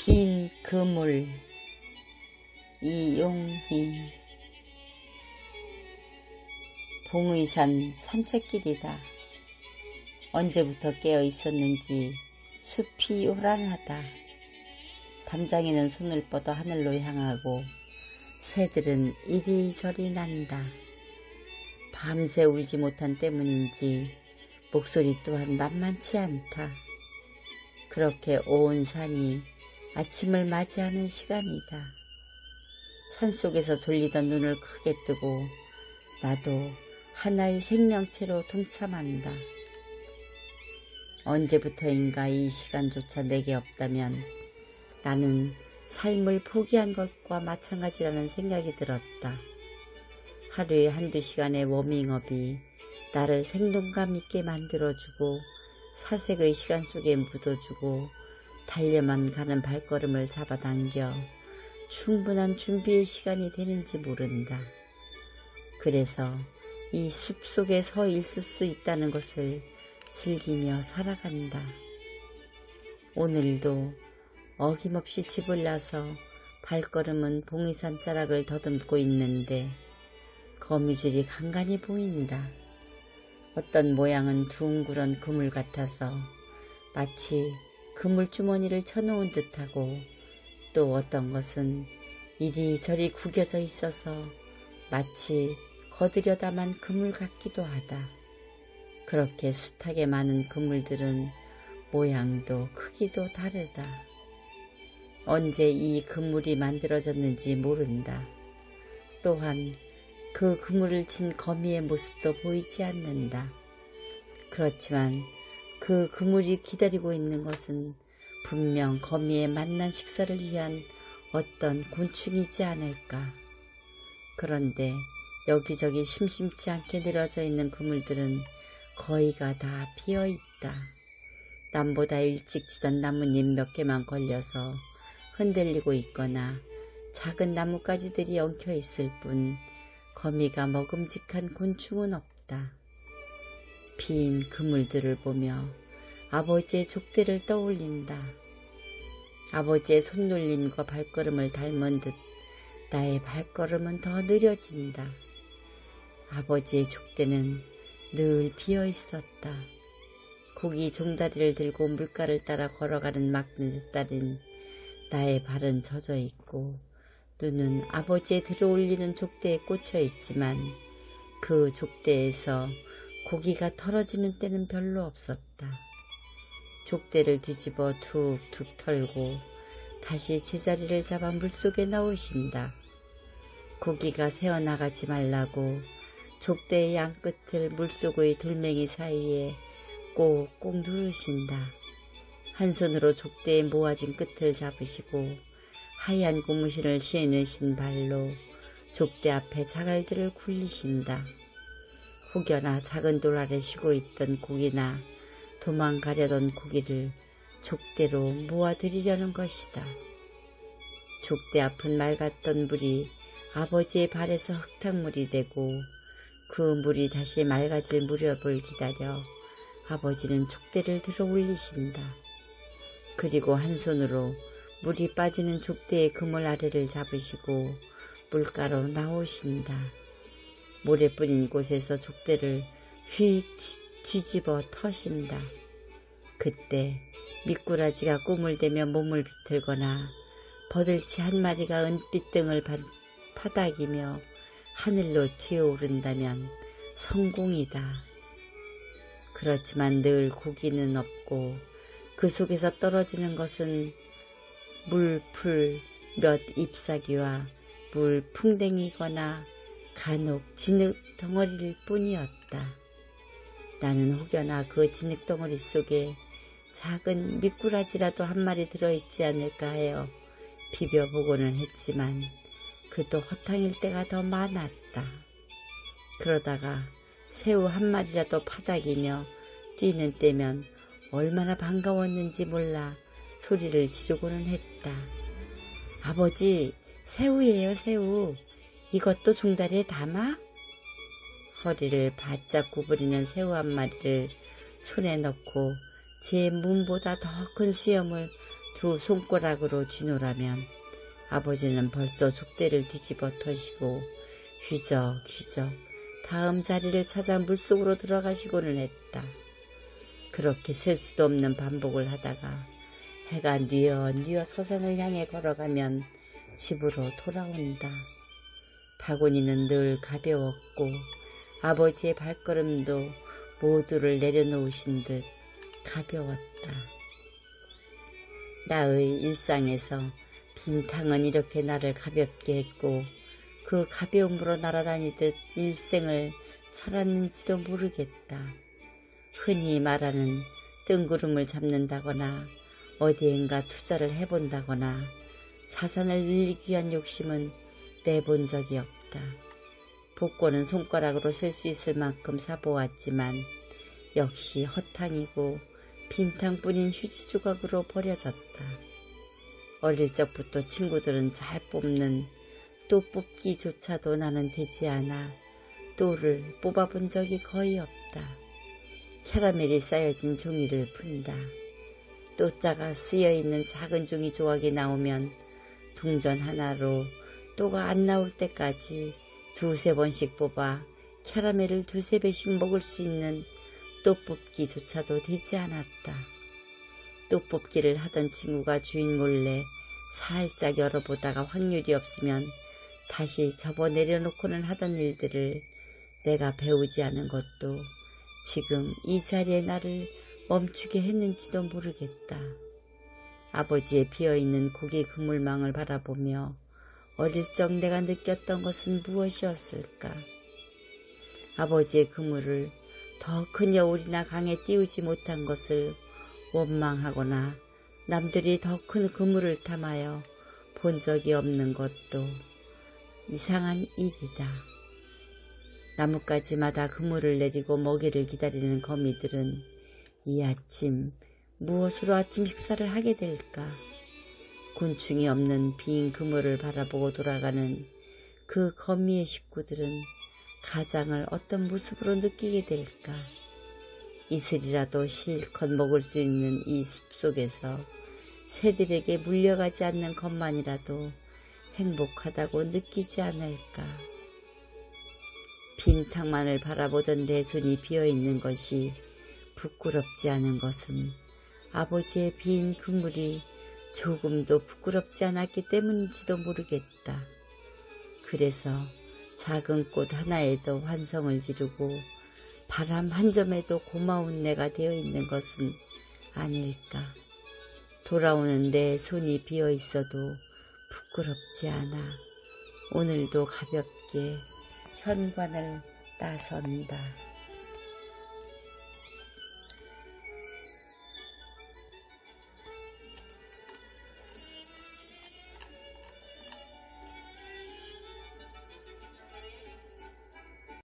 빈 그물. 이용희. 봉의산 산책길이다. 언제부터 깨어 있었는지 숲이 요란하다. 담장이는 손을 뻗어 하늘로 향하고 새들은 이리저리 난다. 밤새 울지 못한 때문인지 목소리 또한 만만치 않다. 그렇게 온 산이 아침을 맞이하는 시간이다. 산속에서 졸리던 눈을 크게 뜨고 나도 하나의 생명체로 동참한다. 언제부터인가 이 시간조차 내게 없다면 나는 삶을 포기한 것과 마찬가지라는 생각이 들었다. 하루에 한두 시간의 워밍업이 나를 생동감 있게 만들어주고 사색의 시간 속에 묻어주고 달려만 가는 발걸음을 잡아당겨 충분한 준비의 시간이 되는지 모른다. 그래서 이 숲속에 서 있을 수 있다는 것을 즐기며 살아간다. 오늘도 어김없이 집을 나서 발걸음은 봉의산 자락을 더듬고 있는데 거미줄이 간간히 보인다. 어떤 모양은 둥그런 그물 같아서 마치 그물주머니를 쳐놓은 듯하고 또 어떤 것은 이리저리 구겨져 있어서 마치 거들여다만 그물 같기도 하다. 그렇게 숱하게 많은 그물들은 모양도 크기도 다르다. 언제 이 그물이 만들어졌는지 모른다. 또한 그 그물을 친 거미의 모습도 보이지 않는다. 그렇지만 그 그물이 기다리고 있는 것은 분명 거미의 맛난 식사를 위한 어떤 곤충이지 않을까. 그런데 여기저기 심심치 않게 늘어져 있는 그물들은 거의가 다 비어있다. 남보다 일찍 지던 나뭇잎 몇 개만 걸려서 흔들리고 있거나 작은 나뭇가지들이 엉켜 있을 뿐 거미가 먹음직한 곤충은 없다. 빈 그물들을 보며 아버지의 족대를 떠올린다. 아버지의 손놀림과 발걸음을 닮은 듯 나의 발걸음은 더 느려진다. 아버지의 족대는 늘 비어 있었다. 고기 종다리를 들고 물가를 따라 걸어가는 막내딸인 나의 발은 젖어 있고 눈은 아버지의 들어올리는 족대에 꽂혀 있지만 그 족대에서 고기가 털어지는 때는 별로 없었다. 족대를 뒤집어 툭툭 털고 다시 제자리를 잡아 물속에 넣으신다. 고기가 새어나가지 말라고 족대의 양끝을 물속의 돌멩이 사이에 꼭꼭 누르신다. 한 손으로 족대의 모아진 끝을 잡으시고 하얀 고무신을 신으신 발로 족대 앞에 자갈들을 굴리신다. 혹여나 작은 돌 아래 쉬고 있던 고기나 도망가려던 고기를 족대로 모아들이려는 것이다. 족대 앞은 맑았던 물이 아버지의 발에서 흙탕물이 되고 그 물이 다시 맑아질 무렵을 기다려 아버지는 족대를 들어 올리신다. 그리고 한 손으로 물이 빠지는 족대의 그물 아래를 잡으시고 물가로 나오신다. 모래 뿌린 곳에서 족대를 휙 뒤집어 터신다. 그때 미꾸라지가 꿈을 대며 몸을 비틀거나 버들치 한 마리가 은빛 등을 파닥이며 하늘로 튀어오른다면 성공이다. 그렇지만 늘 고기는 없고 그 속에서 떨어지는 것은 물풀 몇 잎사귀와 물풍뎅이거나 간혹 진흙 덩어리일 뿐이었다. 나는 혹여나 그 진흙 덩어리 속에 작은 미꾸라지라도 한 마리 들어있지 않을까 하여 비벼보고는 했지만 그도 허탕일 때가 더 많았다. 그러다가 새우 한 마리라도 파닥이며 뛰는 때면 얼마나 반가웠는지 몰라 소리를 지르고는 했다. 아버지, 새우예요, 새우. 이것도 종다리에 담아? 허리를 바짝 구부리는 새우 한 마리를 손에 넣고 제 몸보다 더 큰 수염을 두 손가락으로 쥐노라면 아버지는 벌써 족대를 뒤집어 터시고 휘적휘적 다음 자리를 찾아 물속으로 들어가시고는 했다. 그렇게 셀 수도 없는 반복을 하다가 해가 뉘어 서산을 향해 걸어가면 집으로 돌아온다. 바구니는 늘 가벼웠고 아버지의 발걸음도 모두를 내려놓으신 듯 가벼웠다. 나의 일상에서 빈탕은 이렇게 나를 가볍게 했고 그 가벼움으로 날아다니듯 일생을 살았는지도 모르겠다. 흔히 말하는 뜬구름을 잡는다거나 어디엔가 투자를 해본다거나 자산을 늘리기 위한 욕심은 내본 적이 없다. 복권은 손가락으로 셀 수 있을 만큼 사보았지만 역시 허탕이고 빈탕뿐인 휴지 조각으로 버려졌다. 어릴 적부터 친구들은 잘 뽑는 또 뽑기조차도 나는 되지 않아 또를 뽑아본 적이 거의 없다. 캐러멜이 쌓여진 종이를 푼다. 또자가 쓰여있는 작은 종이 조각이 나오면 동전 하나로 또가 안 나올 때까지 두세 번씩 뽑아 캐러멜을 두세 배씩 먹을 수 있는 또 뽑기조차도 되지 않았다. 또 뽑기를 하던 친구가 주인 몰래 살짝 열어보다가 확률이 없으면 다시 접어 내려놓고는 하던 일들을 내가 배우지 않은 것도 지금 이 자리에 나를 멈추게 했는지도 모르겠다. 아버지의 비어있는 고기 그물망을 바라보며 어릴 적 내가 느꼈던 것은 무엇이었을까? 아버지의 그물을 더 큰 여울이나 강에 띄우지 못한 것을 원망하거나 남들이 더 큰 그물을 탐하여 본 적이 없는 것도 이상한 일이다. 나뭇가지마다 그물을 내리고 먹이를 기다리는 거미들은 이 아침 무엇으로 아침 식사를 하게 될까? 곤충이 없는 빈 그물을 바라보고 돌아가는 그 거미의 식구들은 가장을 어떤 모습으로 느끼게 될까? 이슬이라도 실컷 먹을 수 있는 이 숲속에서 새들에게 물려가지 않는 것만이라도 행복하다고 느끼지 않을까? 빈 탕만을 바라보던 내 손이 비어있는 것이 부끄럽지 않은 것은 아버지의 빈 그물이 조금도 부끄럽지 않았기 때문인지도 모르겠다. 그래서 작은 꽃 하나에도 환성을 지르고 바람 한 점에도 고마운 내가 되어 있는 것은 아닐까. 돌아오는 내 손이 비어 있어도 부끄럽지 않아. 오늘도 가볍게 현관을 나선다.